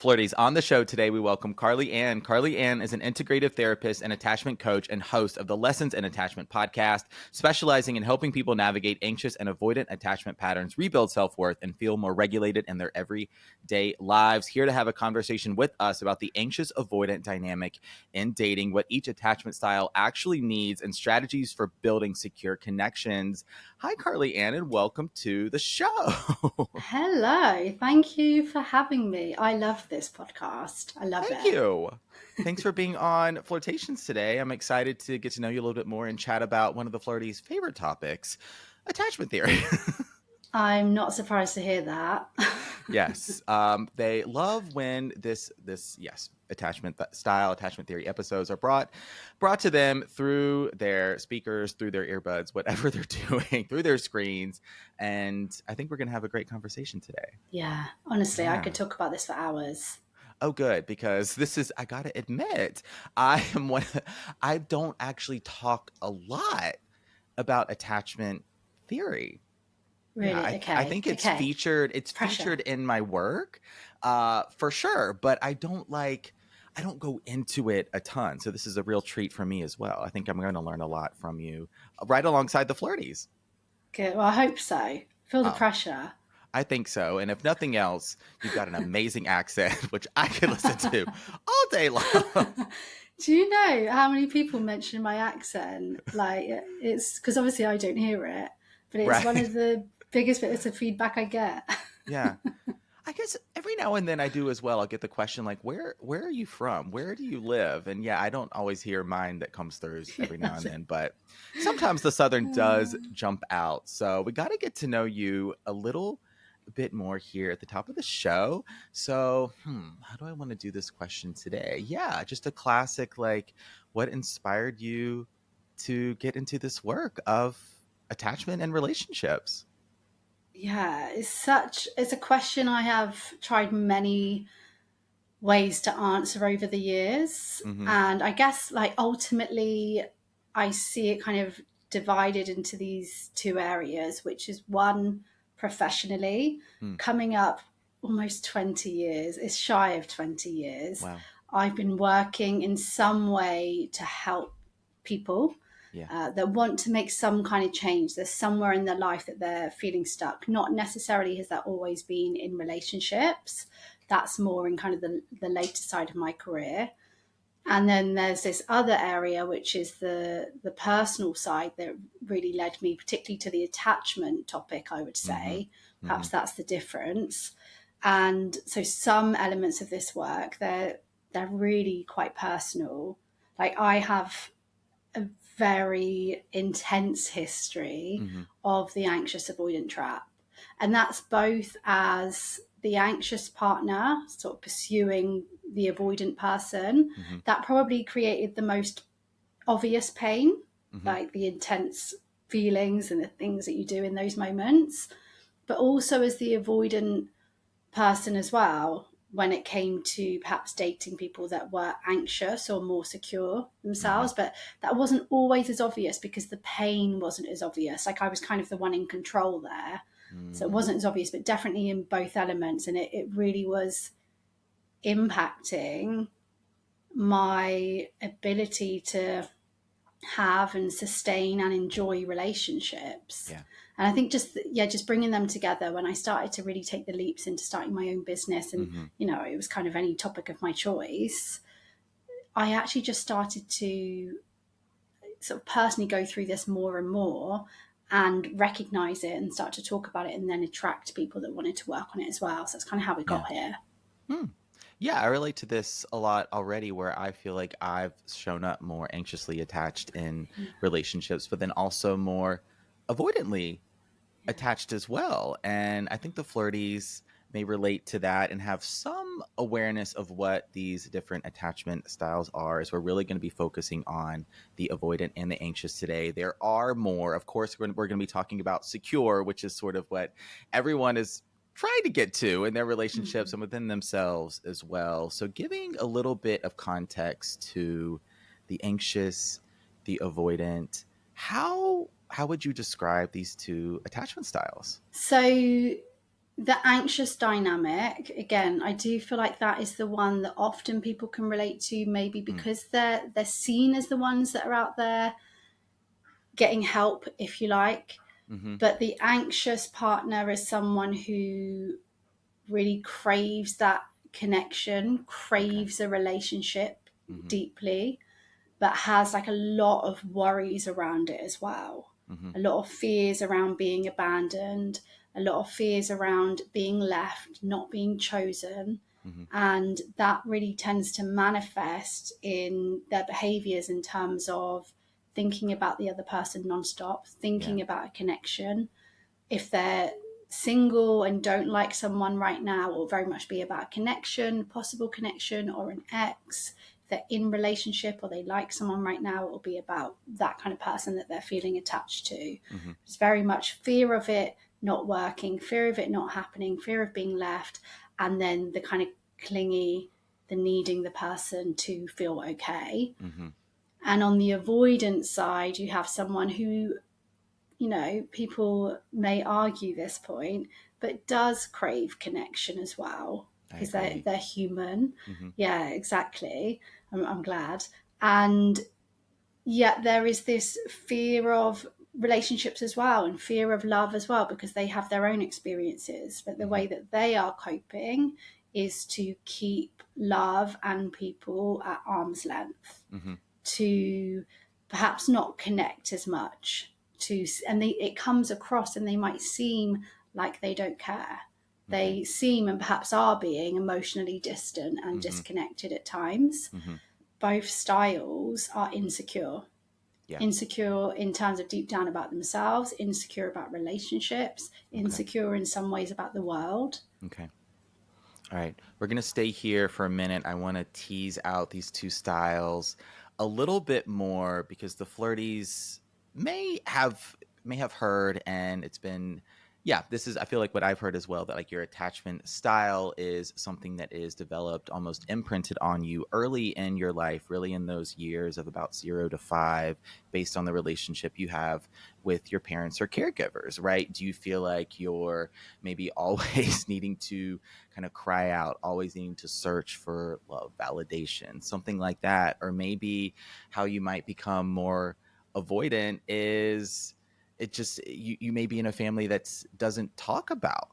Flirties. On the show today, we welcome Carly Ann. Carly Ann is an integrative therapist and attachment coach and host of the Lessons in Attachment podcast, specializing in helping people navigate anxious and avoidant attachment patterns, rebuild self-worth, and feel more regulated in their everyday lives. Here to have a conversation with us about the anxious avoidant dynamic in dating, what each attachment style actually needs, and strategies for building secure connections. Hi, Carly Ann, and welcome to the show. Hello. Thank you for having me. I love this podcast. I love it. Thank you. Thanks for being on Flirtations today. I'm excited to get to know you a little bit more and chat about one of the Flirties' favorite topics, attachment theory. I'm not surprised to hear that. Yes. They love when this attachment theory episodes are brought to them through their speakers, through their earbuds, whatever they're doing, through their screens. And I think we're going to have a great conversation today. Yeah, honestly, I could talk about this for hours. Oh, good, because I got to admit, I don't actually talk a lot about attachment theory. Really? Yeah, Okay. I think it's featured in my work, for sure, but I don't go into it a ton. So this is a real treat for me as well. I think I'm going to learn a lot from you right alongside the Flirties. Good. Well, I hope so. Feel the pressure. I think so. And if nothing else, you've got an amazing accent, which I could listen to all day long. Do you know how many people mention my accent? Like, it's because obviously I don't hear it, but it's one of the biggest bits of feedback I get. Yeah. I guess every now and then I do as well. I'll get the question like, where are you from? Where do you live? And yeah, I don't always hear mine that comes through every now and then, but sometimes the Southern does jump out. So we got to get to know you a little bit more here at the top of the show. So, how do I want to do this question today? Yeah, just a classic, like, what inspired you to get into this work of attachment and relationships? Yeah, it's a question I have tried many ways to answer over the years. Mm-hmm. And I guess like ultimately I see it kind of divided into these two areas, which is one, professionally, coming up almost 20 years, it's shy of 20 years. Wow. I've been working in some way to help people that want to make some kind of change. There's somewhere in their life that they're feeling stuck. Not necessarily has that always been in relationships. That's more in kind of the later side of my career. And then there's this other area, which is the personal side that really led me particularly to the attachment topic, I would say. Perhaps that's the difference. And so some elements of this work, they're really quite personal. Like I have a very intense history of the anxious avoidant trap. And that's both as the anxious partner sort of pursuing the avoidant person, that probably created the most obvious pain, like the intense feelings and the things that you do in those moments, but also as the avoidant person as well, when it came to perhaps dating people that were anxious or more secure themselves. But that wasn't always as obvious because the pain wasn't as obvious. Like I was kind of the one in control there. So it wasn't as obvious, but definitely in both elements. And it really was impacting my ability to have and sustain and enjoy relationships. Yeah. And I think just bringing them together when I started to really take the leaps into starting my own business and, it was kind of any topic of my choice. I actually just started to sort of personally go through this more and more and recognize it and start to talk about it and then attract people that wanted to work on it as well. So that's kind of how we got here. Yeah, I relate to this a lot already where I feel like I've shown up more anxiously attached in relationships, but then also more avoidantly attached as well. And I think the Flirties may relate to that and have some awareness of what these different attachment styles are, as we're really going to be focusing on the avoidant and the anxious today. There are more, of course, we're going to be talking about secure, which is sort of what everyone is trying to get to in their relationships and within themselves as well. So giving a little bit of context to the anxious, the avoidant, how would you describe these two attachment styles? So The anxious dynamic, again, I do feel like that is the one that often people can relate to, maybe because they're seen as the ones that are out there getting help, if you like. But the anxious partner is someone who really craves that connection, craves a relationship deeply, but has like a lot of worries around it as well. A lot of fears around being abandoned, a lot of fears around being left, not being chosen. And that really tends to manifest in their behaviors in terms of thinking about the other person nonstop, thinking about a connection. If they're single and don't like someone right now, it will very much be about a connection, possible connection, or an ex. If they're in relationship or they like someone right now, it will be about that kind of person that they're feeling attached to. It's very much fear of it not working, fear of it not happening, fear of being left, and then the kind of clingy, the needing the person to feel okay. And on the avoidance side, you have someone who, you know, people may argue this point, but does crave connection as well, because they're human. Yeah, exactly. I'm glad. And yet there is this fear of relationships as well, and fear of love as well, because they have their own experiences. But the way that they are coping is to keep love and people at arm's length, to perhaps not connect as much, and it comes across and they might seem like they don't care. They seem and perhaps are being emotionally distant and disconnected at times. Both styles are insecure. Insecure in terms of deep down about themselves, insecure about relationships, insecure in some ways about the world. Okay. All right. We're going to stay here for a minute. I want to tease out these two styles a little bit more because the flirties may have heard, and it's been, this is, I feel like what I've heard as well, that like your attachment style is something that is developed, almost imprinted on you early in your life, really in those years of about 0 to 5, based on the relationship you have with your parents or caregivers, right? Do you feel like you're maybe always needing to kind of cry out, always needing to search for love, validation, something like that? Or maybe how you might become more avoidant is it just you may be in a family that doesn't talk about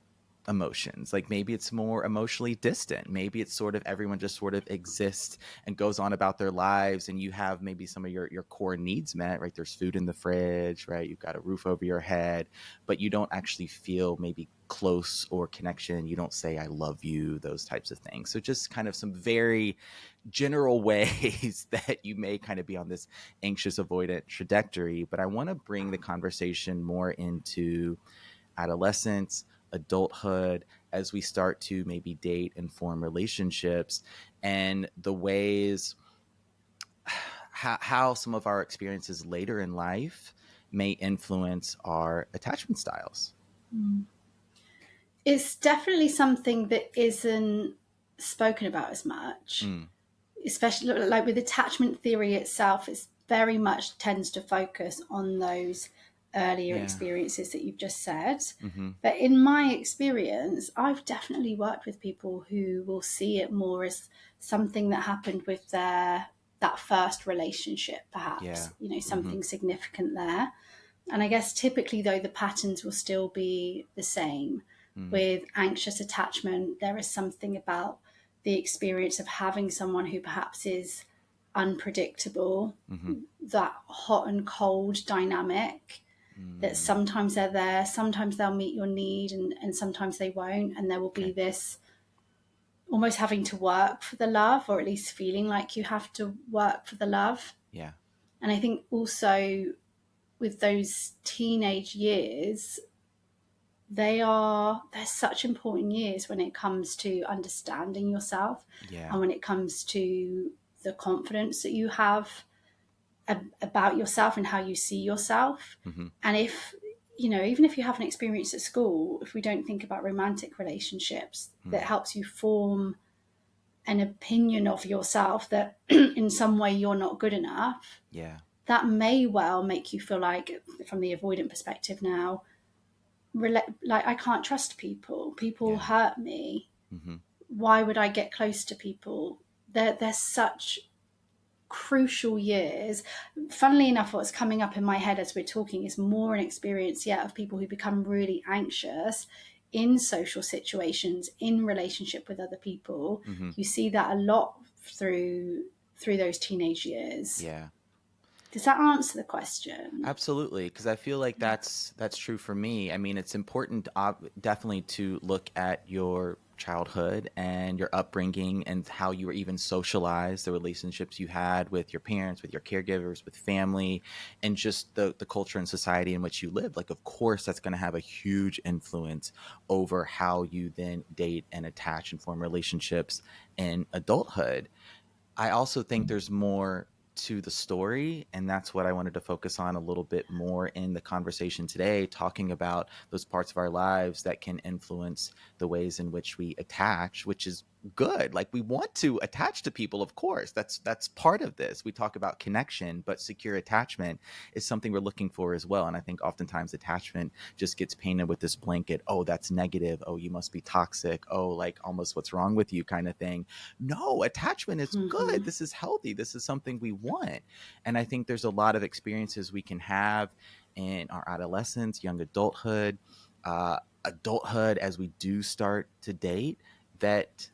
emotions. Like maybe it's more emotionally distant. Maybe it's sort of everyone just sort of exists and goes on about their lives, and you have maybe some of your core needs met, right? There's food in the fridge, right? You've got a roof over your head, but you don't actually feel maybe close or connection. You don't say I love you, those types of things. So just kind of some very general ways that you may kind of be on this anxious avoidant trajectory. But I want to bring the conversation more into adolescence, adulthood, as we start to maybe date and form relationships, and the ways how some of our experiences later in life may influence our attachment styles. It's definitely something that isn't spoken about as much, especially like with attachment theory itself. It's very much tends to focus on those earlier experiences that you've just said. But in my experience, I've definitely worked with people who will see it more as something that happened with that first relationship, perhaps, you know, something significant there. And I guess typically, though, the patterns will still be the same. With anxious attachment, there is something about the experience of having someone who perhaps is unpredictable, that hot and cold dynamic, that sometimes they're there, sometimes they'll meet your need, and sometimes they won't. And there will be this almost having to work for the love, or at least feeling like you have to work for the love. Yeah. And I think also with those teenage years, they're such important years when it comes to understanding yourself, and when it comes to the confidence that you have about yourself and how you see yourself. And if, you know, even if you have an experience at school, if we don't think about romantic relationships, that helps you form an opinion of yourself that in some way you're not good enough, that may well make you feel like, from the avoidant perspective now, like I can't trust people. People hurt me. Mm-hmm. Why would I get close to people? They're such crucial years. Funnily enough, what's coming up in my head as we're talking is more an experience yet of people who become really anxious in social situations, in relationship with other people. Mm-hmm. You see that a lot through those teenage years. Yeah. Does that answer the question? Absolutely, because I feel like that's true for me. I mean, it's important, definitely, to look at your childhood and your upbringing and how you were even socialized, the relationships you had with your parents, with your caregivers, with family, and just the culture and society in which you lived. Like, of course, that's going to have a huge influence over how you then date and attach and form relationships in adulthood. I also think there's more to the story, and that's what I wanted to focus on a little bit more in the conversation today, talking about those parts of our lives that can influence the ways in which we attach, which is good. Like, we want to attach to people, of course. That's part of this. We talk about connection, but secure attachment is something we're looking for as well. And I think oftentimes attachment just gets painted with this blanket, oh, that's negative, oh, you must be toxic, oh, like almost what's wrong with you kind of thing. No, attachment is good. This is healthy. This is something we want. And I think there's a lot of experiences we can have in our adolescence, young adulthood as we do start to date that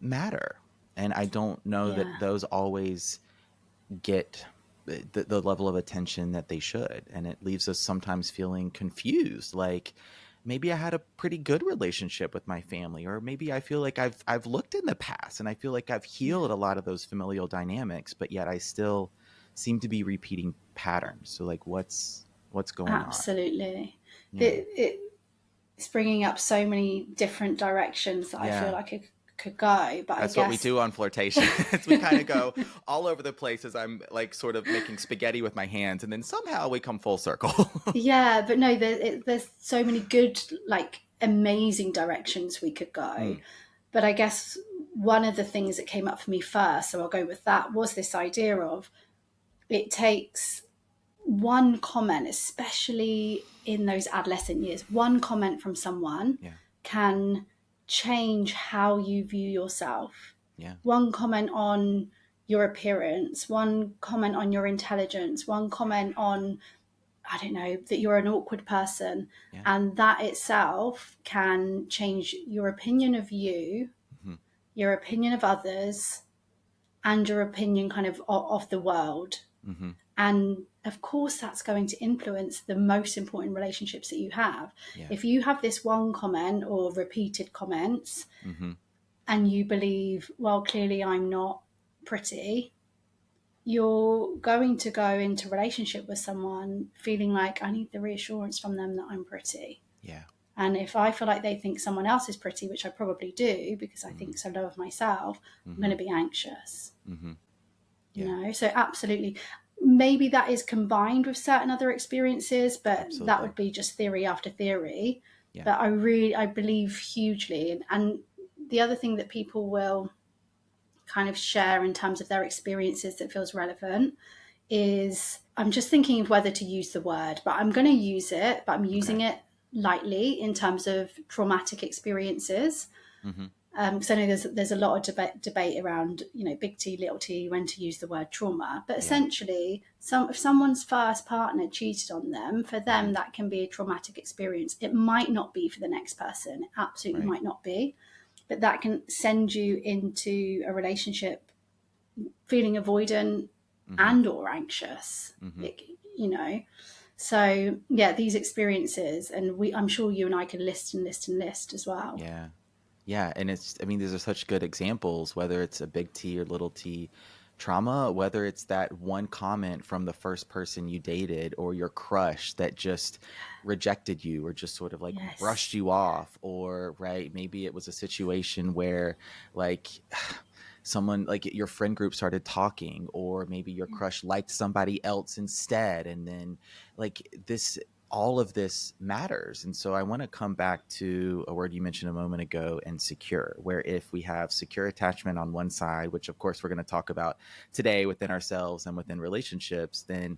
matter. And I don't know that those always get the level of attention that they should. And it leaves us sometimes feeling confused. Like, maybe I had a pretty good relationship with my family, or maybe I feel like I've looked in the past and I feel like I've healed a lot of those familial dynamics, but yet I still seem to be repeating patterns. So, like, what's going on? Absolutely. Yeah. It's bringing up so many different directions that I feel like it could go, but that's I guess what we do on Flirtations. We kind of go all over the place as I'm like sort of making spaghetti with my hands, and then somehow we come full circle. Yeah, but no, there's so many good, like, amazing directions we could go. But I guess one of the things that came up for me first, so I'll go with that, was this idea of it takes one comment, especially in those adolescent years, one comment from someone can change how you view yourself. One comment on your appearance, one comment on your intelligence, one comment on, I don't know, that you're an awkward person. And that itself can change your opinion of you, your opinion of others, and your opinion kind of the world. And of course, that's going to influence the most important relationships that you have. If you have this one comment or repeated comments and you believe, well, clearly I'm not pretty, you're going to go into relationship with someone feeling like I need the reassurance from them that I'm pretty. And if I feel like they think someone else is pretty, which I probably do because I think so low of myself, I'm going to be anxious. You know, so absolutely. Maybe that is combined with certain other experiences, but that would be just theory after theory. But I believe hugely. And the other thing that people will kind of share in terms of their experiences that feels relevant is, I'm just thinking of whether to use the word, but I'm going to use it, but I'm using it lightly in terms of traumatic experiences. Because I know there's a lot of debate around, you know, big T, little t, when to use the word trauma. But essentially, if someone's first partner cheated on them, for them, that can be a traumatic experience. It might not be for the next person. It absolutely might not be. But that can send you into a relationship feeling avoidant and or anxious, you know. So, these experiences, and I'm sure you and I can list as well. Yeah, and these are such good examples, whether it's a big T or little t trauma, whether it's that one comment from the first person you dated or your crush that just rejected you or just sort of like brushed you off, or maybe it was a situation where like someone, like your friend group started talking, or maybe your crush liked somebody else instead, and then like this, all of this matters. And so I want to come back to a word you mentioned a moment ago, insecure, where if we have secure attachment on one side, which of course we're going to talk about today within ourselves and within relationships, then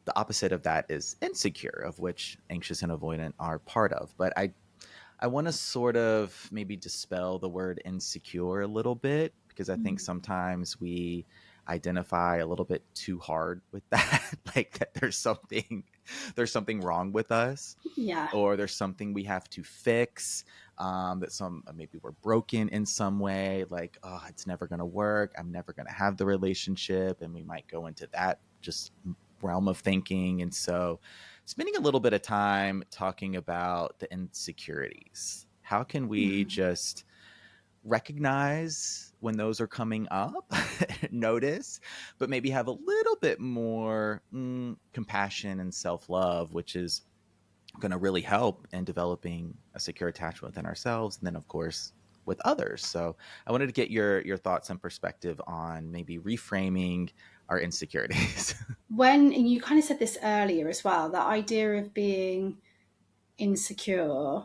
the opposite of that is insecure, of which anxious and avoidant are part of. But I want to sort of maybe dispel the word insecure a little bit, because I think sometimes we identify a little bit too hard with that, like that there's something wrong with us, Yeah. or there's something we have to fix, that some maybe we're broken in some way, like, oh, it's never going to work, I'm never going to have the relationship, and we might go into that just realm of thinking. And so spending a little bit of time talking about the insecurities, how can we just recognize when those are coming up, notice, but maybe have a little bit more compassion and self-love, which is going to really help in developing a secure attachment within ourselves, and then of course with others. So I wanted to get your thoughts and perspective on maybe reframing our insecurities. When, and you kind of said this earlier as well, that idea of being insecure,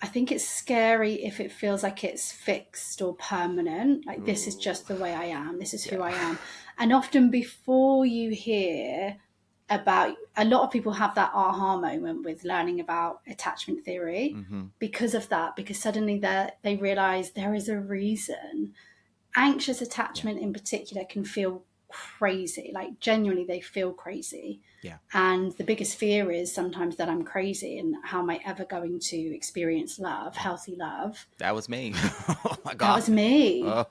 I think it's scary if it feels like it's fixed or permanent. Like, this is just the way I am. This is who I am. And often before you hear about, a lot of people have that aha moment with learning about attachment theory because of that, because suddenly they realize there is a reason. Anxious attachment in particular can feel crazy, like genuinely they feel crazy. And the biggest fear is sometimes that I'm crazy and how am I ever going to experience love, healthy love. That was me. Oh my God. That was me. Oh,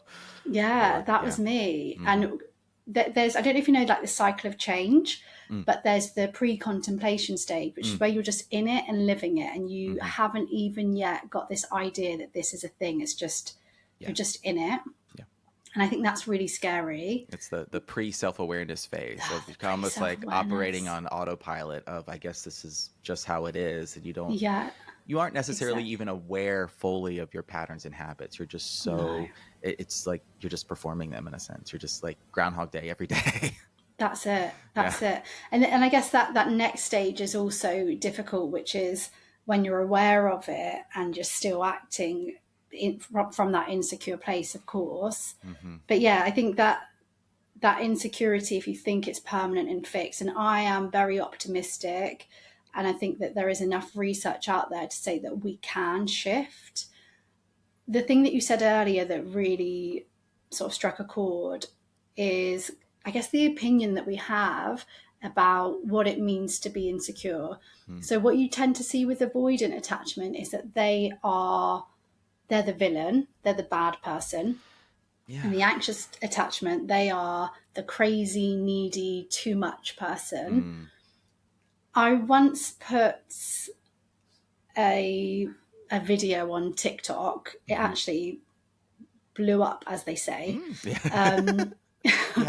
yeah, Lord, that was me. And there's, I don't know if you know, like the cycle of change, but there's the pre-contemplation stage, which is where you're just in it and living it, and you haven't even yet got this idea that this is a thing. It's just you're just in it. And I think that's really scary. It's the pre-self-awareness phase. So it's almost like operating on autopilot of, I guess this is just how it is. And you aren't necessarily even aware fully of your patterns and habits. You're just it's like you're just performing them in a sense. You're just like Groundhog Day every day. That's it. That's it. And I guess that next stage is also difficult, which is when you're aware of it and you're still acting from that insecure place, of course. But yeah, I think that insecurity, if you think it's permanent and fixed, and I am very optimistic, and I think that there is enough research out there to say that we can shift. The thing that you said earlier that really sort of struck a chord is, I guess, the opinion that we have about what it means to be insecure. So what you tend to see with avoidant attachment is that they're the villain, they're the bad person. And the anxious attachment, they are the crazy, needy, too much person. I once put a video on TikTok. It actually blew up, as they say. You had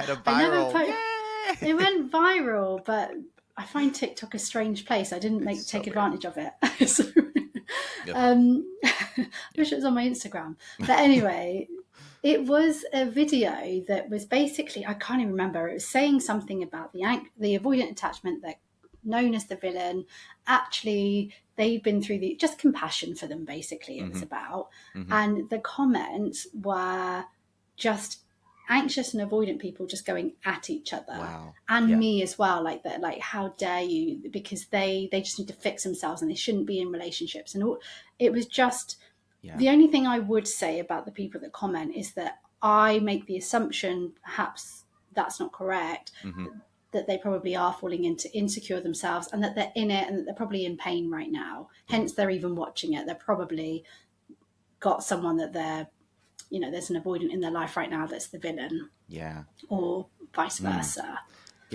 a viral. It went viral, but I find TikTok a strange place. I didn't take advantage of it. So, I wish it was on my Instagram. But anyway, it was a video that was basically, I can't even remember, it was saying something about the avoidant attachment, that known as the villain. Actually, they've been through just compassion for them, basically, it was about. And the comments were just anxious and avoidant people just going at each other. And me as well, like that, like, how dare you, because they just need to fix themselves and they shouldn't be in relationships. And it was just the only thing I would say about the people that comment is that I make the assumption, perhaps that's not correct, that they probably are falling into insecure themselves, and that they're in it, and that they're probably in pain right now, hence they're even watching it. They're probably got someone that they're, there's an avoidant in their life right now that's the villain. Or vice versa.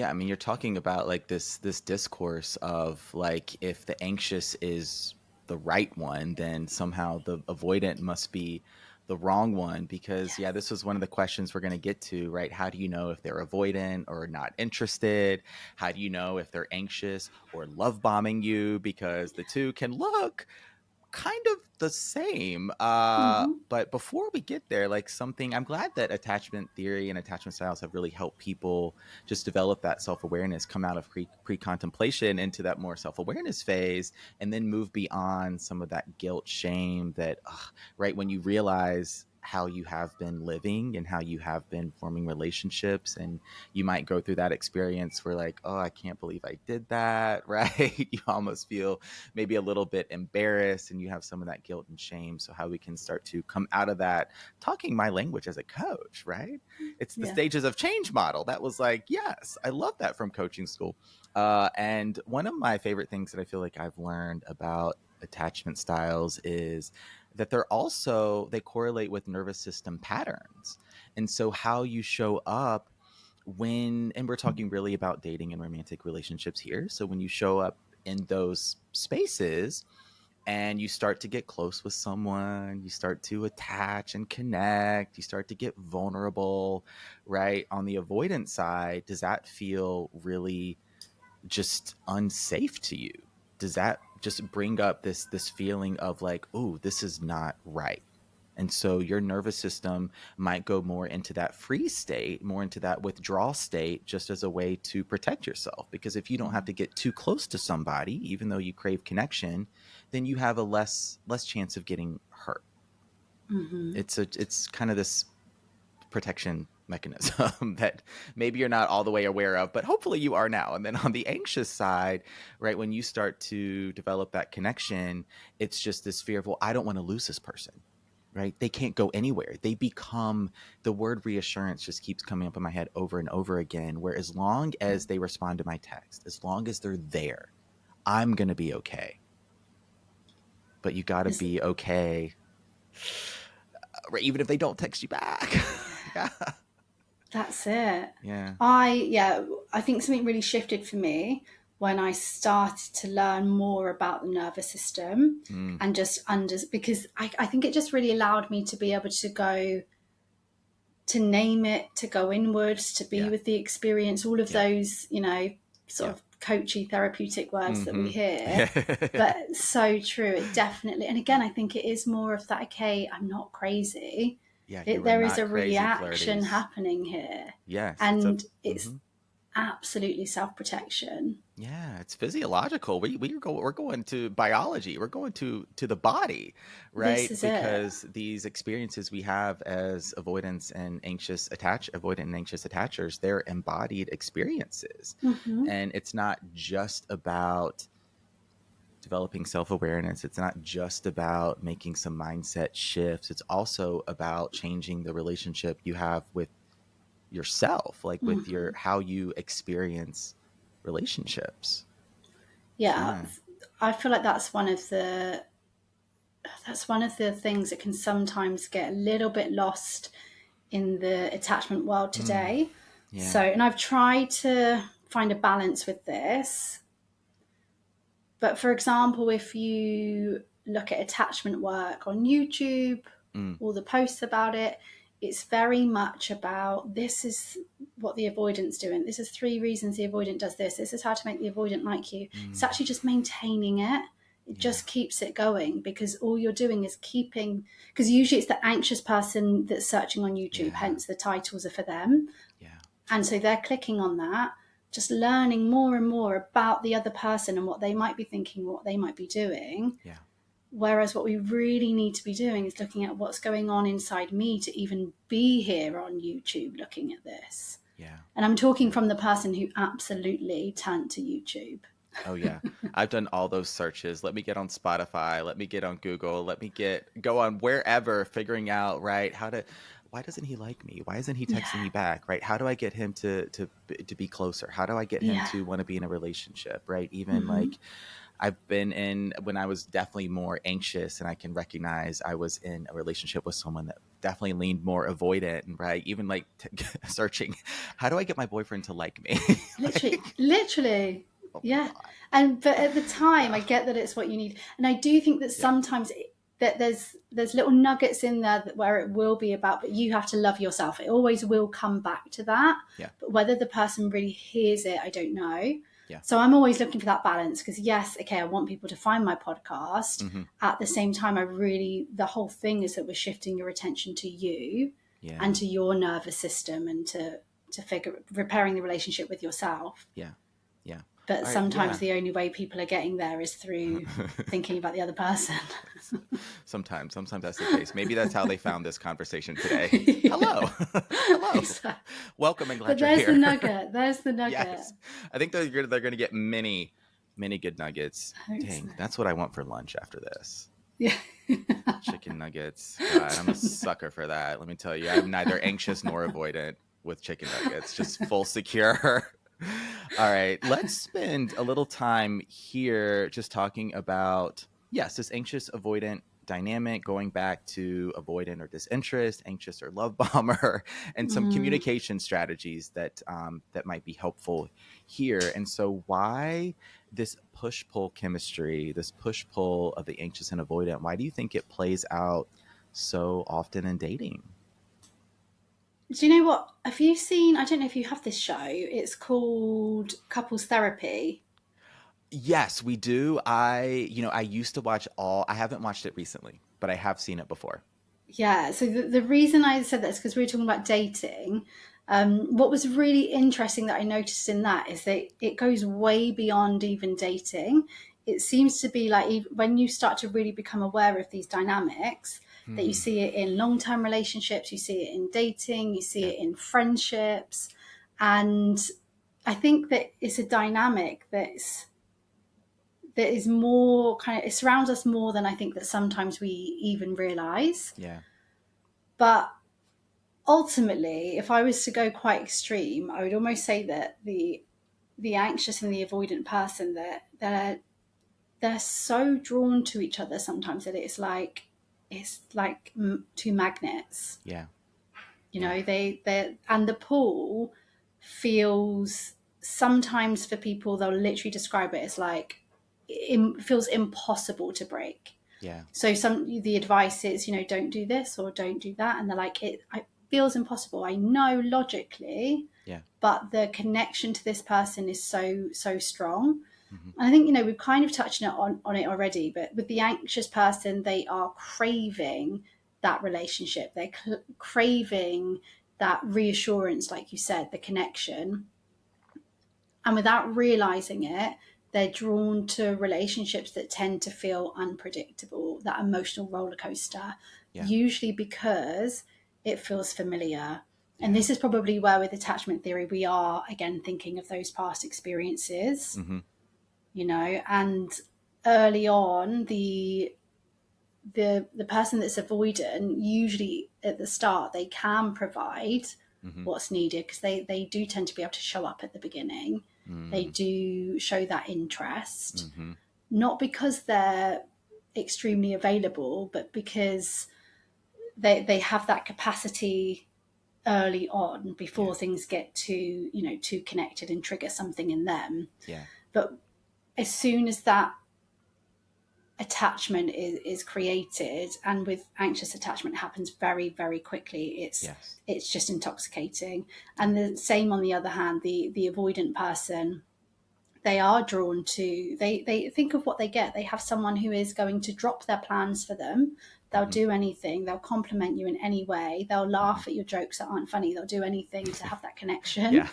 I mean, you're talking about like this discourse of like, if the anxious is the right one, then somehow the avoidant must be the wrong one, because this was one of the questions we're going to get to, right? How do you know if they're avoidant or not interested? How do you know if they're anxious or love bombing you? Because the two can look kind of the same. But before we get there, like, something, I'm glad that attachment theory and attachment styles have really helped people just develop that self-awareness, come out of pre-contemplation into that more self-awareness phase, and then move beyond some of that guilt, shame, that right when you realize how you have been living and how you have been forming relationships. And you might go through that experience where like, oh, I can't believe I did that, right? You almost feel maybe a little bit embarrassed and you have some of that guilt and shame. So how we can start to come out of that talking my language as a coach, right? It's the stages of change model. That was like, yes, I love that from coaching school. And one of my favorite things that I feel like I've learned about attachment styles is that they correlate with nervous system patterns. And so how you show up and we're talking really about dating and romantic relationships here. So when you show up in those spaces and you start to get close with someone, you start to attach and connect, you start to get vulnerable, right? On the avoidant side, does that feel really just unsafe to you? Does that just bring up this feeling of like, oh, this is not right? And so your nervous system might go more into that freeze state, more into that withdrawal state, just as a way to protect yourself. Because if you don't have to get too close to somebody, even though you crave connection, then you have a less chance of getting hurt. Mm-hmm. It's kind of this protection mechanism that maybe you're not all the way aware of, but hopefully you are now. And then on the anxious side, right, when you start to develop that connection, it's just this fear of, well, I don't want to lose this person, right? They can't go anywhere. They become, the word reassurance just keeps coming up in my head over and over again, where as long as they respond to my text, as long as they're there, I'm going to be okay. But you got to be okay, right? Even if they don't text you back. Yeah. That's it. Yeah. I think something really shifted for me when I started to learn more about the nervous system and just because I think it just really allowed me to be able to go to name it, to go inwards, to be with the experience, all of those, sort of coachy therapeutic words that we hear, but so true. It definitely, and again, I think it is more of that, okay, I'm not crazy. Yeah, there is a reaction happening here. Yes. And it's absolutely self-protection. Yeah, it's physiological. We're going to biology. We're going to the body, right? Because these experiences we have as avoidant and anxious attachers, they're embodied experiences. And it's not just about developing self-awareness. It's not just about making some mindset shifts. It's also about changing the relationship you have with yourself, like with your how you experience relationships. I feel like that's one of the things that can sometimes get a little bit lost in the attachment world today. So, and I've tried to find a balance with this. But for example, if you look at attachment work on YouTube, all the posts about it, it's very much about, this is what the avoidant's doing. This is 3 reasons the avoidant does this. This is how to make the avoidant like you. It's actually just maintaining it. It just keeps it going, because all you're doing is because usually it's the anxious person that's searching on YouTube, hence the titles are for them. And so they're clicking on that, just learning more and more about the other person and what they might be thinking, what they might be doing. Whereas what we really need to be doing is looking at what's going on inside me to even be here on YouTube looking at this. And I'm talking from the person who absolutely turned to YouTube. Oh yeah. I've done all those searches. Let me get on Spotify. Let me get on Google. Let me go on wherever, figuring out, right, why doesn't he like me? Why isn't he texting me back? Right? How do I get him to be closer? How do I get him to want to be in a relationship? Right? Even like I've been in, when I was definitely more anxious, and I can recognize I was in a relationship with someone that definitely leaned more avoidant, right? Even like searching, how do I get my boyfriend to like me? Literally. Oh but at the time, I get that it's what you need. And I do think that sometimes that there's little nuggets in there where it will be about, but you have to love yourself. It always will come back to that. But whether the person really hears it, I don't know. So I'm always looking for that balance, because I want people to find my podcast. At the same time, the whole thing is that we're shifting your attention to you and to your nervous system, and to repairing the relationship with yourself. But sometimes the only way people are getting there is through thinking about the other person. Sometimes that's the case. Maybe that's how they found this conversation today. Hello. Hello. Exactly. Welcome and glad you're here. There's the nugget. Yes. I think they're going to get many good nuggets. Dang, that's what I want for lunch after this. Yeah. Chicken nuggets. God, I'm a sucker for that. Let me tell you, I'm neither anxious nor avoidant with chicken nuggets, just full secure. All right, let's spend a little time here just talking about, yes, this anxious avoidant dynamic, going back to avoidant or disinterest, anxious or love bomber, and some communication strategies that that might be helpful here. And so why this push-pull chemistry, this push-pull of the anxious and avoidant, why do you think it plays out so often in dating? Do you know what? Have you seen, I don't know if you have this show, it's called Couples Therapy. Yes, we do. I used to watch I haven't watched it recently, but I have seen it before. Yeah. So the reason I said that is because we were talking about dating. What was really interesting that I noticed in that is that it goes way beyond even dating. It seems to be like when you start to really become aware of these dynamics, that you see it in long-term relationships, you see it in dating, you see it in friendships. And I think that it's a dynamic that is more kind of, it surrounds us more than I think that sometimes we even realize. Yeah. But ultimately, if I was to go quite extreme, I would almost say that the anxious and the avoidant person, that they're so drawn to each other sometimes that it's like two magnets. Yeah. You know, they and the pull feels, sometimes for people, they'll literally describe it as like, it feels impossible to break. Yeah. So the advice is, don't do this or don't do that, and they're like, it feels impossible. I know logically, but the connection to this person is so strong. And I think, we've kind of touched on it already, but with the anxious person, they are craving that relationship. They're craving that reassurance, like you said, the connection. And without realizing it, they're drawn to relationships that tend to feel unpredictable, that emotional roller coaster, usually because it feels familiar. And this is probably where, with attachment theory, we are, again, thinking of those past experiences, and early on, the person that's avoidant, usually at the start, they can provide what's needed, because they do tend to be able to show up at the beginning. They do show that interest, not because they're extremely available, but because they have that capacity early on, before things get too connected and trigger something in them. But as soon as that attachment is created, and with anxious attachment happens very, very quickly, it's just intoxicating. And the same on the other hand, the avoidant person, they are drawn to, they think of what they get. They have someone who is going to drop their plans for them. They'll do anything. They'll compliment you in any way. They'll laugh at your jokes that aren't funny. They'll do anything to have that connection.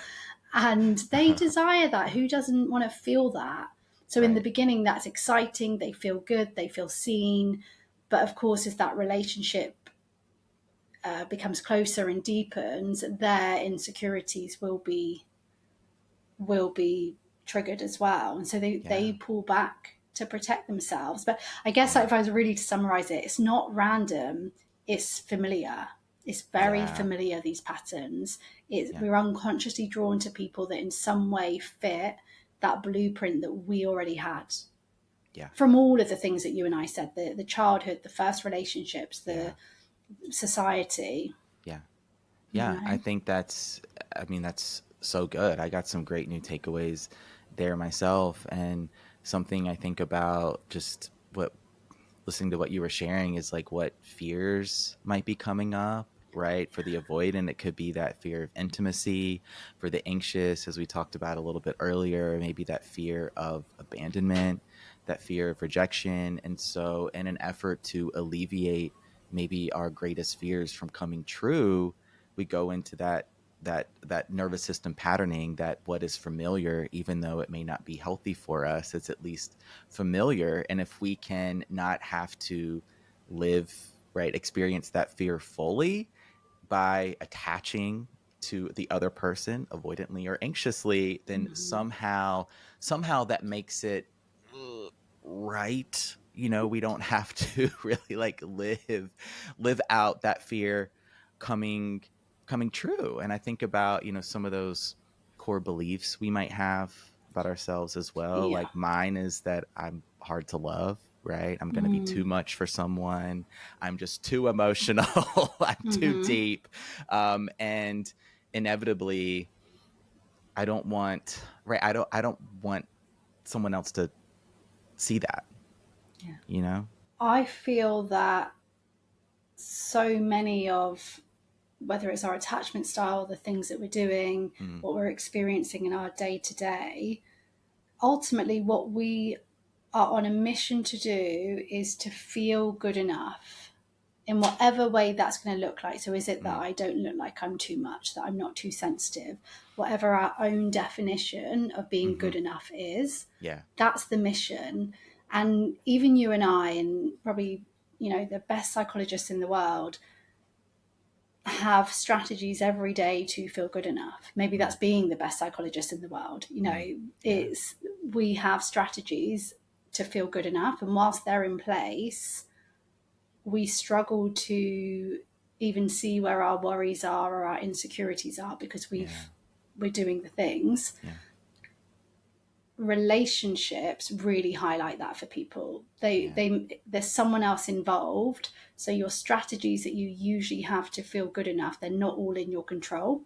And they desire that. Who doesn't want to feel that? So in the beginning, that's exciting. They feel good. They feel seen. But of course, as that relationship becomes closer and deepens, their insecurities will be triggered as well. And so they pull back to protect themselves. But I guess if I was really to summarize it, it's not random. It's familiar. It's very familiar, these patterns. We're unconsciously drawn to people that in some way fit that blueprint that we already had. From all of the things that you and I said, the childhood, the first relationships, the society. I think that's so good. I got some great new takeaways there myself. And something I think about, just listening to what you were sharing, is like what fears might be coming up, right? For the avoidant, it could be that fear of intimacy. For the anxious, as we talked about a little bit earlier, maybe that fear of abandonment, that fear of rejection. And so in an effort to alleviate maybe our greatest fears from coming true, we go into that that nervous system patterning, that what is familiar, even though it may not be healthy for us, it's at least familiar. And if we can not have to live, right, experience that fear fully by attaching to the other person avoidantly or anxiously, then somehow that makes it right. We don't have to really like live out that fear coming true. And I think about, some of those core beliefs we might have about ourselves as well. Yeah. Like mine is that I'm hard to love, right? I'm going to be too much for someone. I'm just too emotional. I'm too deep. And inevitably I don't want, right. I don't want someone else to see that, I feel that so many of, whether it's our attachment style, the things that we're doing, what we're experiencing in our day to day, ultimately what we are on a mission to do is to feel good enough in whatever way that's going to look like. So is it that I don't look like I'm too much, that I'm not too sensitive, whatever our own definition of being good enough is, that's the mission. And even you and I, and probably, the best psychologists in the world, have strategies every day to feel good enough. Maybe that's being the best psychologist in the world. We have strategies to feel good enough. And whilst they're in place, we struggle to even see where our worries are or our insecurities are because we're doing the things. Relationships really highlight that for people. There's someone else involved, so your strategies that you usually have to feel good enough, they're not all in your control.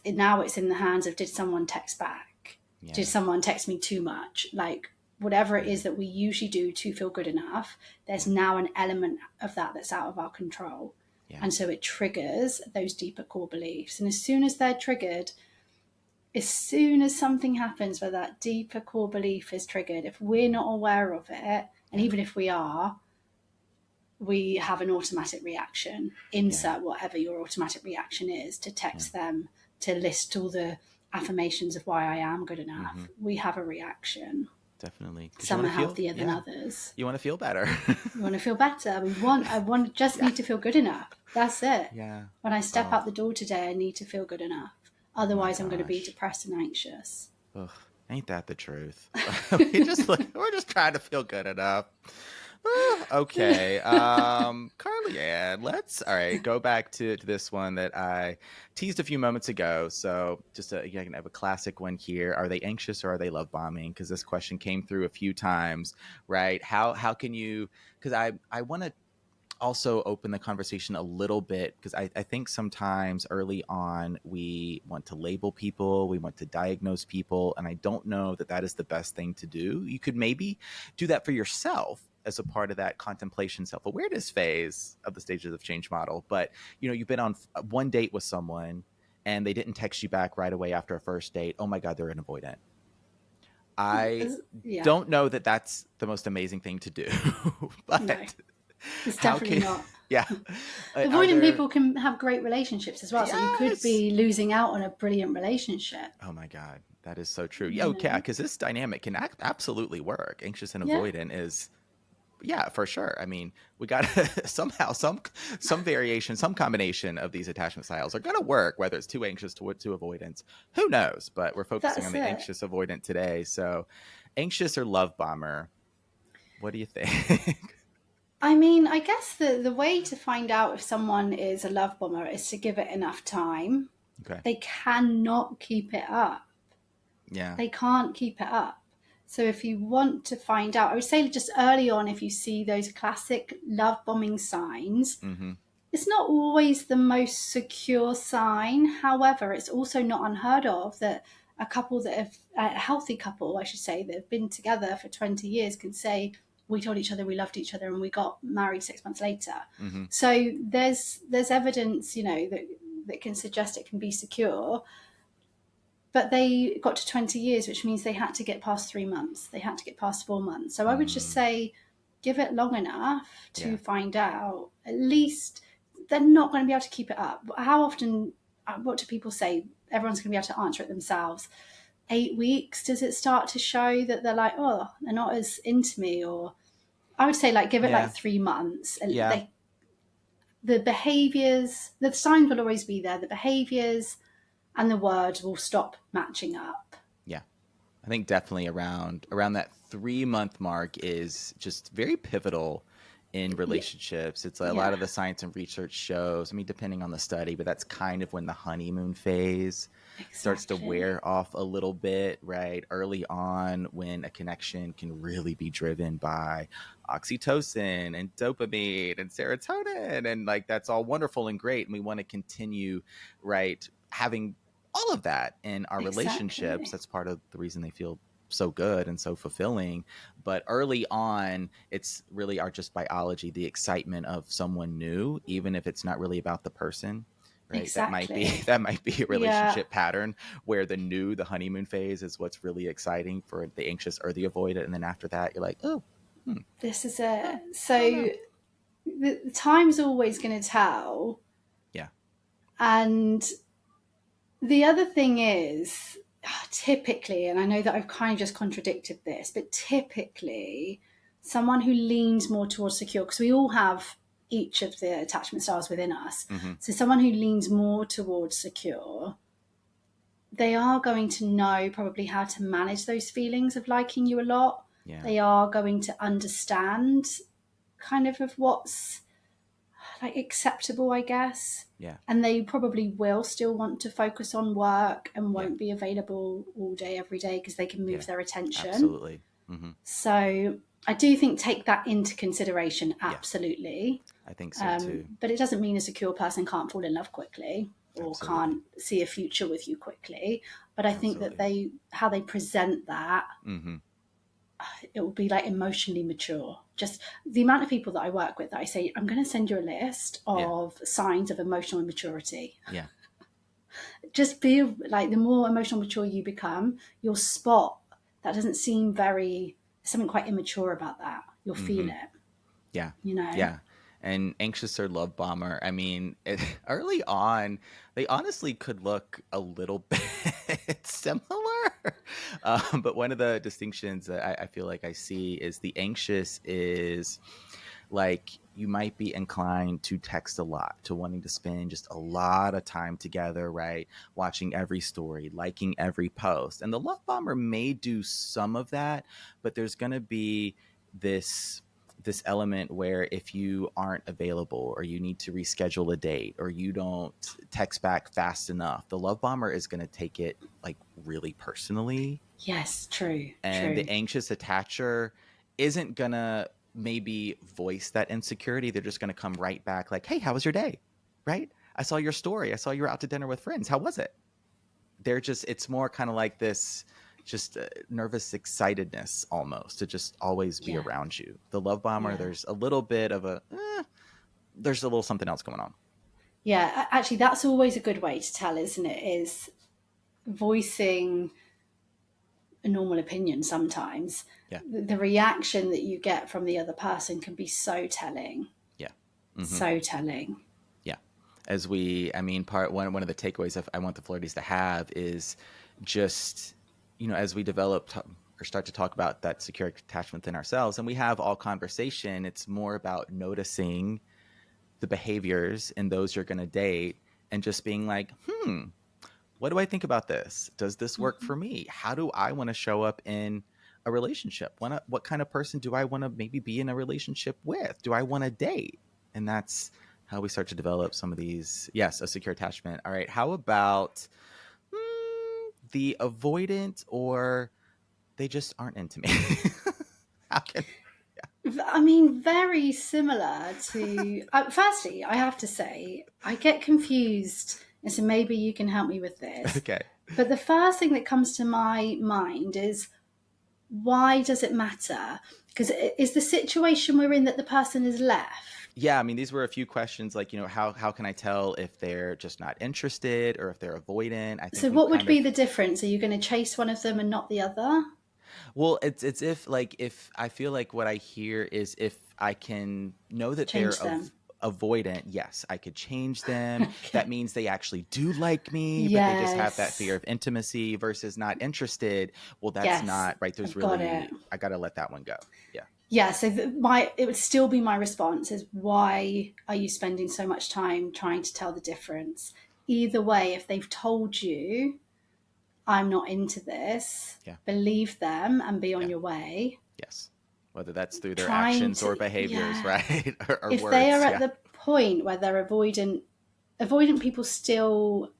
Now it's in the hands of, did someone text back? Did someone text me too much? Like whatever it is that we usually do to feel good enough, there's now an element of that that's out of our control. And so it triggers those deeper core beliefs. And as soon as they're triggered, as soon as something happens where that deeper core belief is triggered, if we're not aware of it, and even if we are, we have an automatic reaction. Insert whatever your automatic reaction is, to text them, to list all the affirmations of why I am good enough. We have a reaction. Definitely. Some are healthier than others. You want to feel better. You want to feel better. I just need to feel good enough. That's it. When I step out the door today, I need to feel good enough. Otherwise, I'm going to be depressed and anxious. Ugh, ain't that the truth? we're just trying to feel good enough. Okay. Carly Ann, let's go back to this one that I teased a few moments ago. So just I can have a classic one here. Are they anxious or are they love bombing? Because this question came through a few times, right? How can you, because I want to also open the conversation a little bit, because I think sometimes early on we want to label people, we want to diagnose people, and I don't know that is the best thing to do. You could maybe do that for yourself as a part of that contemplation, self-awareness phase of the stages of change model. But you've been on one date with someone and they didn't text you back right away after a first date. Oh my God, they're an avoidant. I don't know that that's the most amazing thing to do. But no. It's definitely not. Yeah. Avoidant people can have great relationships as well. Yes. So you could be losing out on a brilliant relationship. Oh my God. That is so true. Yeah. Okay. Because this dynamic can absolutely work. Anxious and avoidant is, for sure. I mean, we got somehow some variation, some combination of these attachment styles are going to work, whether it's too anxious to avoidance. Who knows? But we're focusing on the anxious avoidant today. So anxious or love bomber, what do you think? I mean, I guess the way to find out if someone is a love bomber is to give it enough time. Okay. They cannot keep it up. Yeah. They can't keep it up. So if you want to find out, I would say just early on, if you see those classic love bombing signs, it's not always the most secure sign. However, it's also not unheard of that a healthy couple, I should say, that have been together for 20 years can say, we told each other we loved each other and we got married 6 months later. So there's evidence, that can suggest it can be secure. But they got to 20 years, which means they had to get past 3 months. They had to get past 4 months. So I would just say, give it long enough to find out. At least they're not going to be able to keep it up. How often what do people say? Everyone's going to be able to answer it themselves. 8 weeks, does it start to show that they're like, oh, they're not as into me? Or I would say like give it like 3 months. And the behaviors, the signs will always be there. The behaviors and the words will stop matching up. Yeah. I think definitely around that 3-month mark is just very pivotal in relationships. It's a lot of the science and research shows, I mean, depending on the study, but that's kind of when the honeymoon phase starts to wear off a little bit, right? Early on, when a connection can really be driven by oxytocin and dopamine and serotonin, and like that's all wonderful and great, and we want to continue, right, having all of that in our relationships. That's part of the reason they feel so good and so fulfilling. But early on, it's really our just biology, the excitement of someone new, even if it's not really about the person, right? That might be a relationship pattern where the honeymoon phase is what's really exciting for the anxious or the avoidant, and then after that you're like, this is it. So the time's always going to tell. And the other thing is, typically, and I know that I've kind of just contradicted this, but typically someone who leans more towards secure, because we all have each of the attachment styles within us. So someone who leans more towards secure, they are going to know probably how to manage those feelings of liking you a lot. They are going to understand kind of what's like acceptable, I guess. And they probably will still want to focus on work and won't be available all day, every day, because they can move their attention. Absolutely. So I do think take that into consideration. Absolutely. I think so too. But it doesn't mean a secure person can't fall in love quickly or can't see a future with you quickly. But I think that how they present that, it will be like emotionally mature. Just the amount of people that I work with that I say, I'm going to send you a list of signs of emotional immaturity. Just be like, the more emotional mature you become, you'll spot that doesn't seem there's something quite immature about that. You'll feel it. You know? And anxious or love bomber, I mean, early on, they honestly could look a little bit similar. But one of the distinctions that I feel like I see is the anxious is like, you might be inclined to text a lot, to wanting to spend just a lot of time together, right? Watching every story, liking every post. And the love bomber may do some of that, but there's going to be this element where if you aren't available, or you need to reschedule a date, or you don't text back fast enough, the love bomber is going to take it like really personally. Yes, true. And the anxious attacher isn't going to maybe voice that insecurity. They're just going to come right back like, hey, how was your day? Right? I saw your story. I saw you were out to dinner with friends. How was it? It's more kind of like this just nervous excitedness almost to just always be around you. The love bomber, there's a little bit of there's a little something else going on. Yeah, actually, that's always a good way to tell, isn't it? Is voicing a normal opinion sometimes. The reaction that you get from the other person can be so telling. So telling. As one of the takeaways I want the flirties to have is just, as we develop or start to talk about that secure attachment within ourselves, and we have all conversation, it's more about noticing the behaviors in those you're going to date and just being like, what do I think about this? Does this work for me? How do I want to show up in a relationship? What kind of person do I want to maybe be in a relationship with? Do I want to date? And that's how we start to develop some of these. Yes, a secure attachment. All right. How about the avoidant, or they just aren't into me? I mean, very similar to... firstly, I have to say, I get confused, and so maybe you can help me with this. Okay. But the first thing that comes to my mind is, why does it matter? Because is the situation we're in that the person is left? Yeah, I mean, these were a few questions like, how can I tell if they're just not interested or if they're avoidant? I think so what would be the difference? Are you going to chase one of them and not the other? Well, it's if I feel like what I hear is if I can know that they're avoidant, yes, I could change them. Okay. That means they actually do like me, but they just have that fear of intimacy versus not interested. Well, that's not right. There's I've got really, it. I got to let that one go. Yeah. Yeah, so it would still be my response is, why are you spending so much time trying to tell the difference? Either way, if they've told you, I'm not into this, believe them and be on your way. Yes. Whether that's through their actions or behaviors, right? or if words. They are at the point where they're avoidant people still,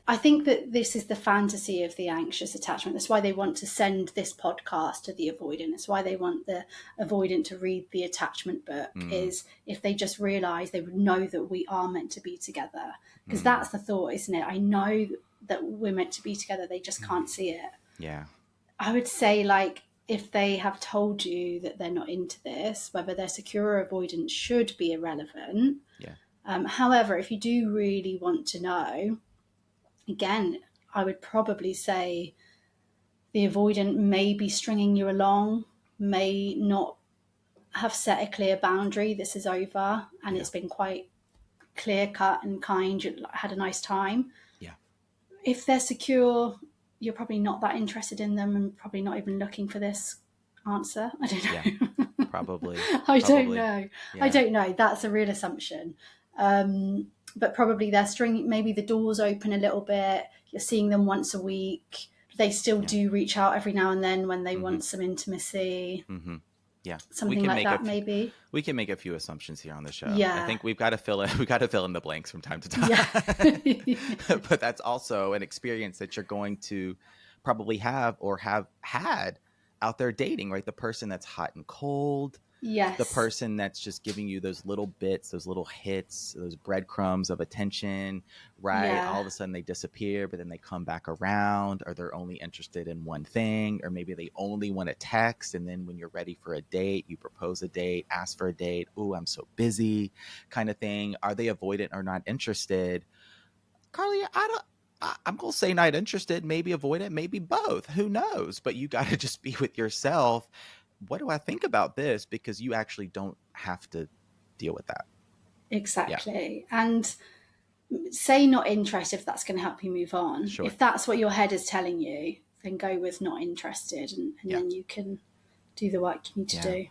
I think that this is the fantasy of the anxious attachment. That's why they want to send this podcast to the avoidant. It's why they want the avoidant to read the attachment book, is if they just realize, they would know that we are meant to be together. Because that's the thought, isn't it? I know that we're meant to be together. They just can't see it. Yeah. I would say, like, if they have told you that they're not into this, whether they're secure or avoidant should be irrelevant. Yeah. However, if you do really want to know, again, I would probably say the avoidant may be stringing you along, may not have set a clear boundary. This is over, and it's been quite clear cut and kind. You had a nice time. Yeah. If they're secure, you're probably not that interested in them and probably not even looking for this answer. I don't know. Yeah, probably. I don't know. Yeah. I don't know. That's a real assumption. But probably they're stringing, maybe the door's open a little bit. You're seeing them once a week. They still do reach out every now and then when they want some intimacy. Yeah, something like that. Maybe we can make a few assumptions here on the show. Yeah, I think we've got to fill in the blanks from time to time. Yeah. But that's also an experience that you're going to probably have or have had out there dating, right? The person that's hot and cold. Yes. The person that's just giving you those little bits, those little hits, those breadcrumbs of attention, right? Yeah. All of a sudden they disappear, but then they come back around, or they're only interested in one thing, or maybe they only want to text. And then when you're ready for a date, you propose a date, ask for a date. Oh, I'm so busy, kind of thing. Are they avoidant or not interested? Carly, I'm going to say not interested, maybe avoidant, maybe both. Who knows? But you got to just be with yourself. What do I think about this? Because you actually don't have to deal with that. Exactly. Yeah. And say not interested if that's going to help you move on. Sure. If that's what your head is telling you, then go with not interested, and then you can do the work you need to do.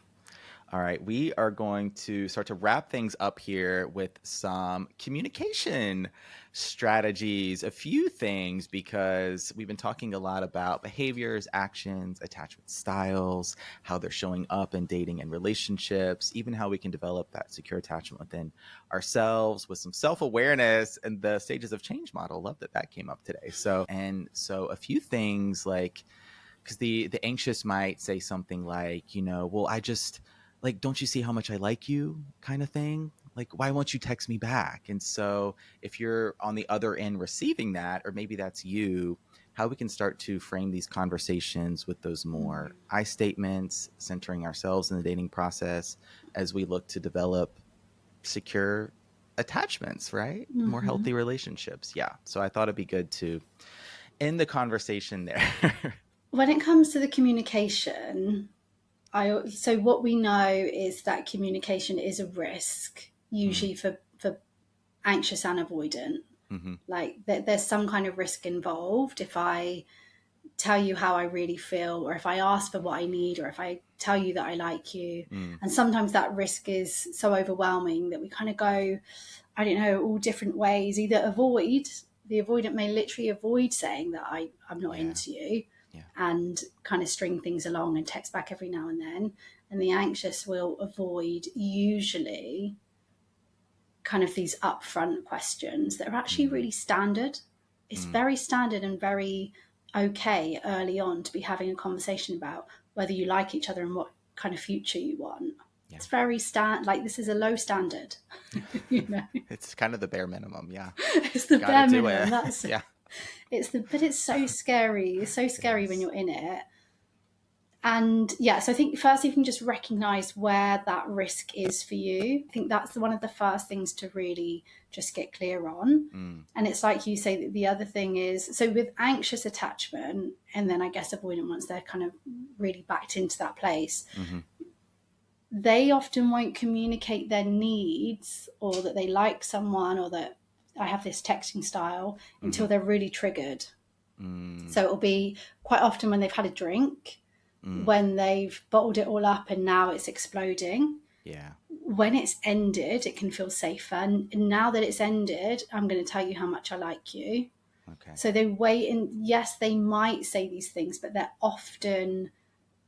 All right, we are going to start to wrap things up here with some communication strategies, a few things, because we've been talking a lot about behaviors, actions, attachment styles, how they're showing up in dating and relationships, even how we can develop that secure attachment within ourselves with some self-awareness and the stages of change model. Love that came up today. So a few things, like, because the anxious might say something like, well, I just, like, don't you see how much I like you, kind of thing? Like, why won't you text me back? And so if you're on the other end receiving that, or maybe that's you, how we can start to frame these conversations with those more I statements, centering ourselves in the dating process as we look to develop secure attachments, right? Mm-hmm. More healthy relationships. Yeah. So I thought it'd be good to end the conversation there. When it comes to the communication, so what we know is that communication is a risk, usually for anxious and avoidant. Mm-hmm. Like there's some kind of risk involved. If I tell you how I really feel, or if I ask for what I need, or if I tell you that I like you. And sometimes that risk is so overwhelming that we kind of go, I don't know, all different ways. Either the avoidant may literally avoid saying that I'm not into you. And kind of string things along and text back every now and then. And the anxious will avoid usually kind of these upfront questions that are actually really standard. It's very standard and very okay early on to be having a conversation about whether you like each other and what kind of future you want. Yeah. It's very like this is a low standard. It's kind of the bare minimum. Yeah. It's the bare minimum. That's but it's so scary. It's so scary when you're in it. And so I think first you can just recognize where that risk is for you. I think that's one of the first things to really just get clear on. And it's like you say, that the other thing is, so with anxious attachment, and then I guess avoidant, once they're kind of really backed into that place, they often won't communicate their needs or that they like someone or that I have this texting style until they're really triggered. So it'll be quite often when they've had a drink, when they've bottled it all up and now it's exploding. Yeah. When it's ended, it can feel safer. And now that it's ended, I'm going to tell you how much I like you. Okay. So they wait, and yes, they might say these things, but they're often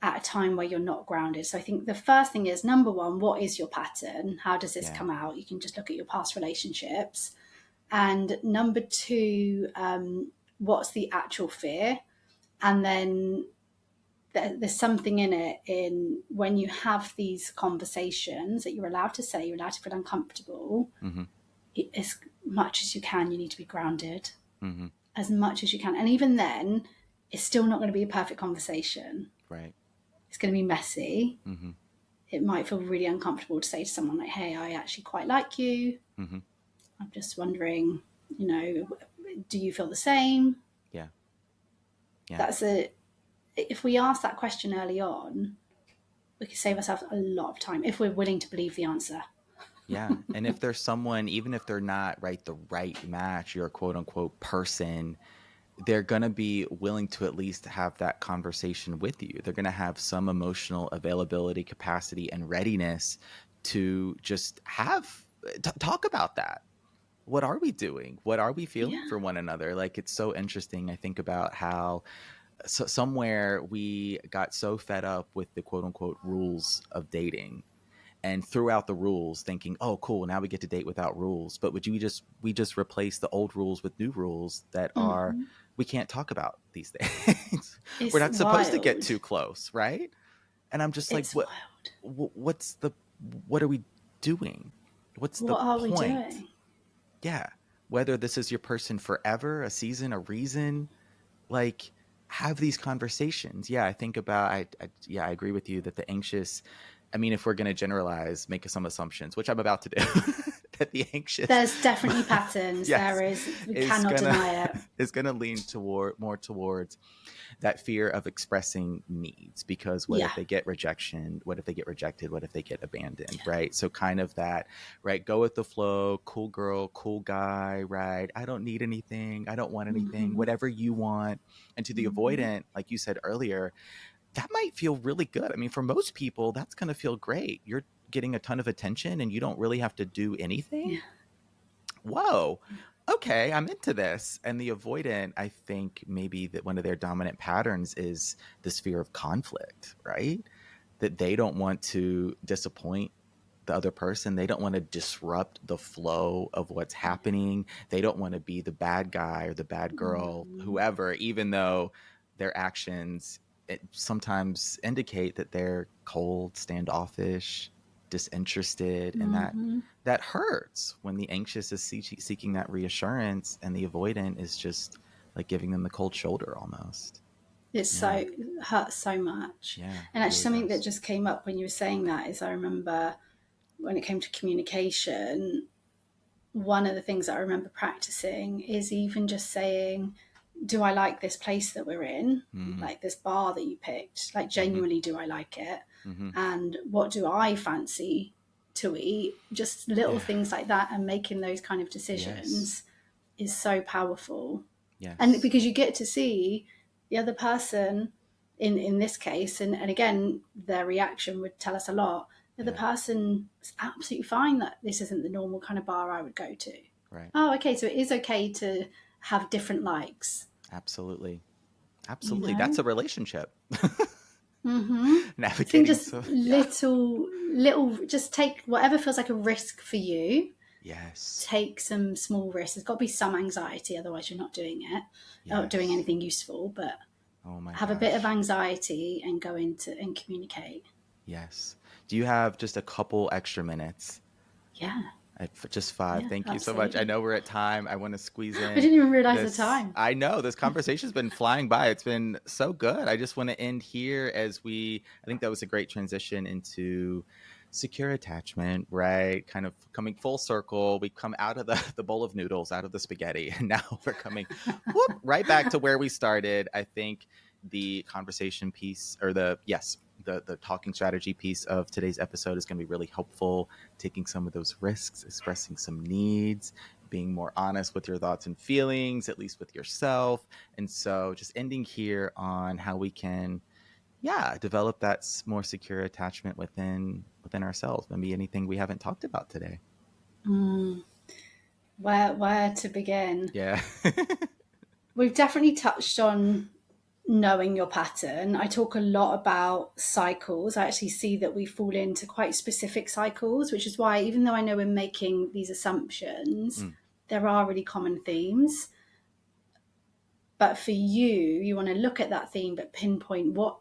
at a time where you're not grounded. So I think the first thing is, number one, what is your pattern? How does this come out? You can just look at your past relationships. And number two, what's the actual fear? And then there's something in it in when you have these conversations that you're allowed to say, you're allowed to feel uncomfortable. As much as you can, you need to be grounded. As much as you can. And even then, it's still not going to be a perfect conversation. Right. It's going to be messy. It might feel really uncomfortable to say to someone like, hey, I actually quite like you. I'm just wondering, do you feel the same? Yeah. If we ask that question early on, we could save ourselves a lot of time if we're willing to believe the answer. Yeah. And if there's someone, even if they're not the right match, you're a quote unquote person, they're going to be willing to at least have that conversation with you. They're going to have some emotional availability, capacity, and readiness to just talk about that. What are we doing? What are we feeling for one another? It's so interesting. I think about how somewhere we got so fed up with the quote unquote rules of dating and threw out the rules thinking, oh, cool, now we get to date without rules. But we just replace the old rules with new rules that are, we can't talk about these things. We're not supposed to get too close, right? And I'm just what are we doing? What are we doing? Yeah. Whether this is your person forever, a season, a reason, have these conversations. Yeah. I think about, I agree with you that the anxious, if we're going to generalize, make some assumptions, which I'm about to do, that the anxious. There's definitely patterns. Yes, there is. We cannot deny it. It's going to lean more towards that fear of expressing needs, because what if they get rejection? What if they get rejected? What if they get abandoned? Right. So kind of that, right. Go with the flow, cool girl, cool guy, right. I don't need anything. I don't want anything, whatever you want. And to the avoidant, like you said earlier, that might feel really good. For most people, that's going to feel great. You're getting a ton of attention and you don't really have to do anything. Yeah. Whoa. Okay, I'm into this. And the avoidant, I think maybe that one of their dominant patterns is this fear of conflict, right? That they don't want to disappoint the other person. They don't want to disrupt the flow of what's happening. They don't want to be the bad guy or the bad girl, whoever, even though their actions sometimes indicate that they're cold, standoffish, disinterested, and that hurts when the anxious is seeking that reassurance and the avoidant is just giving them the cold shoulder almost. It hurts so much. Yeah, and actually something that just came up when you were saying that is I remember when it came to communication, one of the things I remember practicing is even just saying, do I like this place that we're in? Like this bar that you picked, genuinely, do I like it? And what do I fancy to eat? Just little things like that, and making those kind of decisions is so powerful. Yes. And because you get to see the other person in this case, and again, their reaction would tell us a lot. The other person is absolutely fine that this isn't the normal kind of bar I would go to. Right. Oh, okay. So it is okay to have different likes. Absolutely. That's a relationship. Navigating just little, just take whatever feels like a risk for you. Yes. Take some small risks. There's got to be some anxiety, otherwise you're not doing it. Not doing anything useful, but have a bit of anxiety and go into and communicate. Yes. Do you have just a couple extra minutes? Yeah. Just 5. Yeah, thank you so much. I know we're at time. I want to squeeze in. I didn't even realize the time. I know. This conversation's been flying by. It's been so good. I just want to end here I think that was a great transition into secure attachment, right? Kind of coming full circle. We come out of the bowl of noodles, out of the spaghetti, and now we're coming right back to where we started. I think the conversation piece, or the the talking strategy piece of today's episode is going to be really helpful, taking some of those risks, expressing some needs, being more honest with your thoughts and feelings, at least with yourself. And so just ending here on how we can, develop that more secure attachment within ourselves. Maybe anything we haven't talked about today. Where to begin? Yeah. We've definitely touched on knowing your pattern. I talk a lot about cycles. I actually see that we fall into quite specific cycles, which is why, even though I know we're making these assumptions, there are really common themes. But for you want to look at that theme, but pinpoint what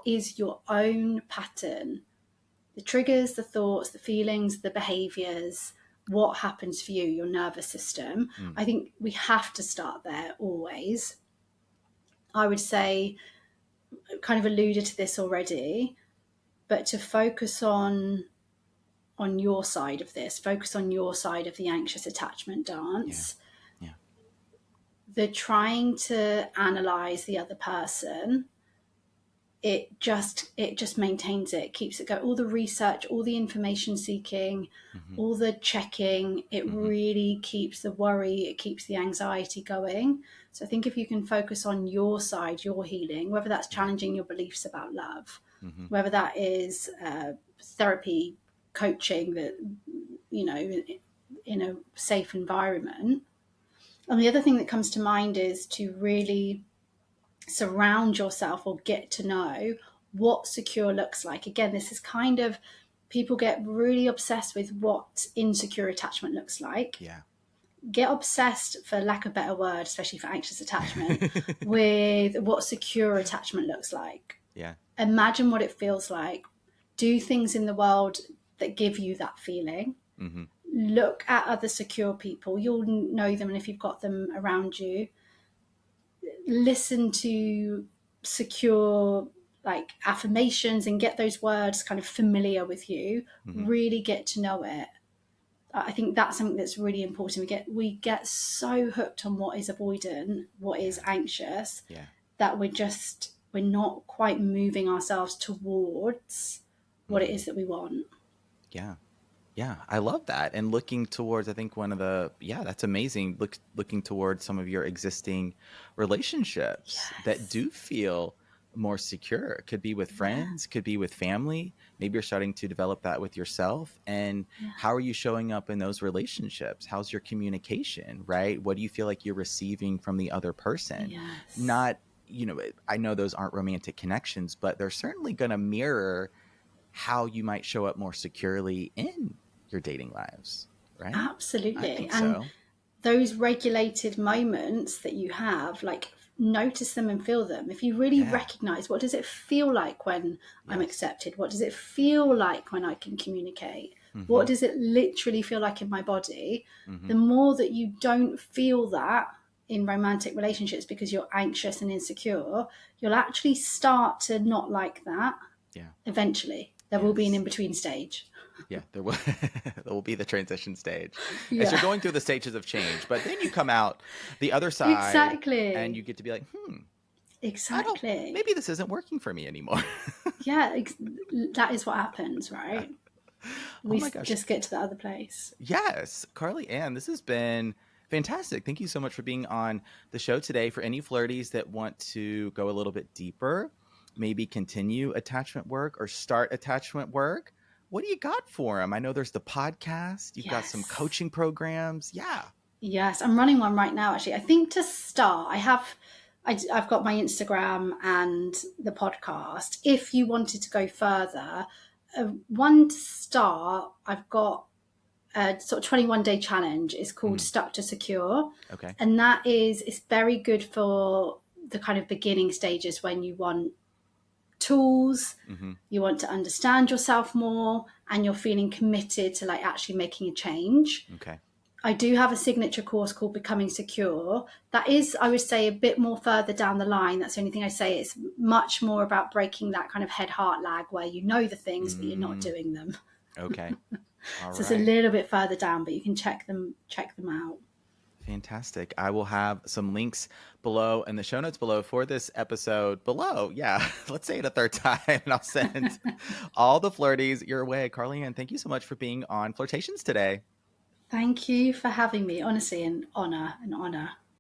is your own pattern, the triggers, the thoughts, the feelings, the behaviors, what happens for you, your nervous system. I think we have to start there always. I would say, kind of alluded to this already, but to focus on your side of this, focus on your side of the anxious attachment dance. Yeah. The trying to analyze the other person, it just maintains it, keeps it going. All the research, all the information seeking, all the checking, it really keeps the worry, it keeps the anxiety going. So I think if you can focus on your side, your healing, whether that's challenging your beliefs about love, whether that is therapy, coaching, that, you know, in a safe environment. And the other thing that comes to mind is to really surround yourself or get to know what secure looks like. Again, this is kind of, people get really obsessed with what insecure attachment looks like. Yeah. Get obsessed, for lack of a better word, especially for anxious attachment, with what secure attachment looks like. Yeah. Imagine what it feels like. Do things in the world that give you that feeling. Look at other secure people. You'll know them, and if you've got them around you, listen to secure like affirmations and get those words kind of familiar with you. Really get to know it. I think that's something that's really important. We get so hooked on what is avoidant, what is anxious, that we're not quite moving ourselves towards what it is that we want. Yeah, I love that. And looking towards, I think one of the, that's amazing. Looking towards some of your existing relationships that do feel more secure. It could be with friends, could be with family. Maybe you're starting to develop that with yourself. And how are you showing up in those relationships? How's your communication, right? What do you feel like you're receiving from the other person? Not, I know those aren't romantic connections, but they're certainly going to mirror how you might show up more securely in your dating lives, right? Absolutely. I think and so. Those regulated moments that you have, like, notice them and feel them. If you really recognize, what does it feel like when I'm accepted? What does it feel like when I can communicate? What does it literally feel like in my body? The more that you don't feel that in romantic relationships because you're anxious and insecure, you'll actually start to not like that. Eventually there will be an in-between stage. There will be the transition stage as you're going through the stages of change, but then you come out the other side and you get to be like, maybe this isn't working for me anymore. That is what happens, right? We just get to the other place. Yes. Carly Ann, this has been fantastic. Thank you so much for being on the show today. For any flirties that want to go a little bit deeper, maybe continue attachment work or start attachment work, what do you got for them? I know there's the podcast. You've got some coaching programs. Yes, I'm running one right now, actually. I think to start, I've got my Instagram and the podcast. If you wanted to go further, one to start, I've got a sort of 21-day challenge. It's called Stuck to Secure. Okay. And it's very good for the kind of beginning stages when you want tools, you want to understand yourself more, and you're feeling committed to like actually making a change. Okay. I do have a signature course called Becoming Secure. That is, I would say, a bit more further down the line. That's the only thing I say. It's much more about breaking that kind of head-heart lag where you know the things, but you're not doing them. Okay. All so it's a little bit further down, but you can check them out. Fantastic. I will have some links below in the show notes below for this episode below. Yeah, let's say it a third time, and I'll send all the flirties your way. Carly-Ann, thank you so much for being on Flirtations today. Thank you for having me. Honestly, an honor.